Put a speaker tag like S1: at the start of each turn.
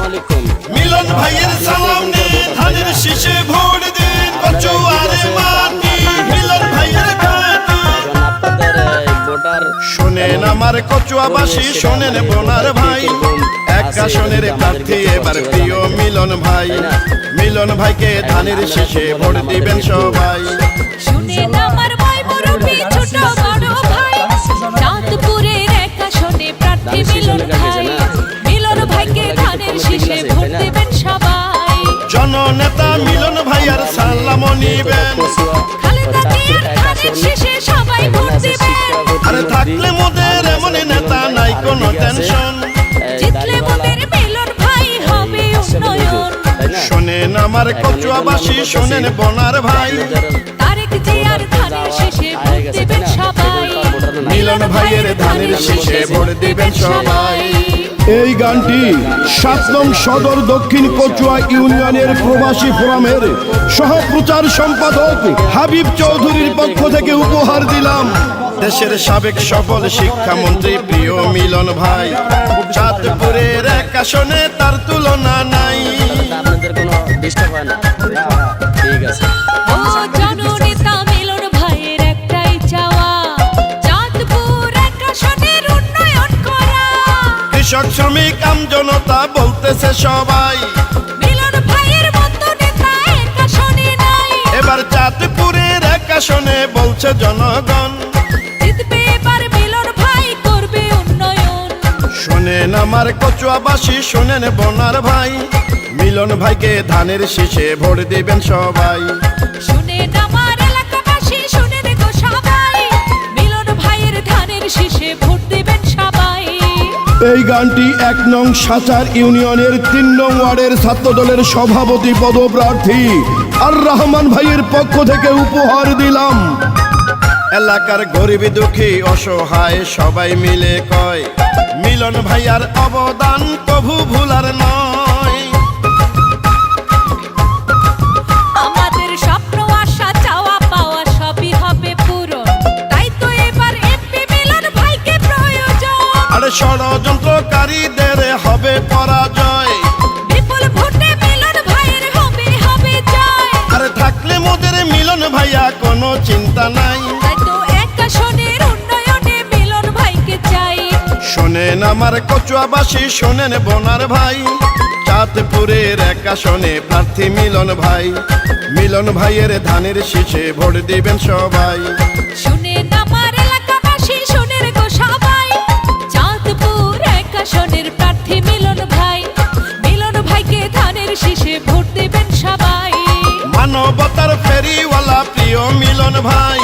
S1: আলাইকুম।
S2: মিলন ভাইয়ের সালাম নিন, ধানের শীষে ভোট দিন, কচুয়ারে মাটি মিলন ভাইয়ের ঘাঁটি।
S1: আপনাদের ভোটার
S2: শোনেন আমার কচুয়াবাসী, শোনেন বোনার ভাই, এক আসনের প্রার্থী এবার প্রিয় মিলন ভাই। মিলন ভাইকে ধানের শীষে ভোট দিবেন সবাই।
S3: শুনেন আমার ভাই মুরব্বি ছোট বড় ভাই, চাঁদপুরের এক আসনে প্রার্থী মিলন ভাই। মিলন ভাইকে ধানের শীষে ভোট দেবেন সবাই।
S2: জননেতা মিলন ভাইয়ার সালাম নিবেন,
S3: খালেদা জিয়ার ধানের শীষে সবাই ভোট দিবেন।
S2: আরে থাকলে মোদের এমন নেতা নাই কোনো টেনশন।
S3: জিতলে মোদের মিলন ভাই হবে উন্নয়ন।
S2: শোনেন আমার কচুয়াবাসী, শোনেন বোনার ভাই,
S3: তারেক জিয়ার ধানের শীষে ভোট দেবেন সবাই।
S2: মিলন ভাইয়ের ধানের শীষে ভোট দিবেন সবাই।
S4: এই গানটি ৭ নং সদর দক্ষিণ কচুয়া ইউনিয়নের প্রবাসী ফোরামের সহপ্রচার সম্পাদক হাবিব চৌধুরীর পক্ষ থেকে উপহার দিলাম।
S2: দেশের সাবেক সফল শিক্ষামন্ত্রী প্রিয় মিলন ভাই, চাঁদপুরের এক আসনে তার তুলনা নাই।
S1: আপনাদের কোনো ডিস্টার্ব হয় না? ঠিক আছে।
S3: ও জননেতা মিলন ভাইয়ের একটাই চাওয়া, চাঁদপুর এক আসনের উন্নয়ন করা।
S2: কৃষক শ্রমিক আমজনতা বলতেছে সবাই,
S3: মিলন ভাইয়ের মতো নেতা এক আসনে নাই।
S2: এবার চাঁদপুরের এক আসনে বলছে জনগণ,
S3: জিতবে এবার মিলন ভাই করবে উন্নয়ন।
S2: শোনেন আমার কচুয়াবাসী, শোনেন বোনার ভাই, মিলন ভাইকে ধানের শীষে ভোট দিবেন সবাই।
S3: শুনেন আমার এলাকাবাসী, শুনে দেখো সবাই, মিলন ভাইয়ের ধানের শীষে ভোট দেবেন সবাই।
S4: এই গানটি ১ নং সাচার ইউনিয়নের ৩ নং ওয়ার্ডের ছাত্রদলের সভাপতি পদপ্রার্থী আর রহমান ভাইয়ের পক্ষ থেকে উপহার দিলাম।
S2: এলাকার গরিব দুঃখী অসহায় সবাই মিলে কয়, মিলন ভাইয়ার অবদান কভু ভুলার নয়।
S3: আমাদের স্বপ্ন আশা চাওয়া পাওয়া সবই হবে পূরণ, তাই তো এবার এমপি মিলন ভাইকে প্রয়োজন।
S2: আরে ষড়যন্ত্রকারীদের হবে পরাজয়,
S3: বিপুল ভোটে মিলন ভাইয়ের হবে জয়।
S2: আরে থাকলে মোদের মিলন ভাইয়া কোনো চিন্তা নাই।
S3: তাই তো এক আসনের উন্নয়নে মিলন ভাইকে চাই।
S2: শোনেন আমার কচুয়াবাসী, শোনেন বোনার ভাই, চাঁদপুরের এক আসনে প্রার্থী মিলন ভাই। মিলন ভাইয়ের ধানের শীষে ভোট দিবেন সবাই।
S3: শুনেন আমার এলাকাবাসী, শুনে রেখো সবাই, চাঁদপুর এক আসনের প্রার্থী মিলন ভাই। মিলন ভাইকে ধানের শীষে ভোট দেবেন সবাই।
S2: মানবতার ফেরিওয়ালা প্রিয় মিলন ভাই,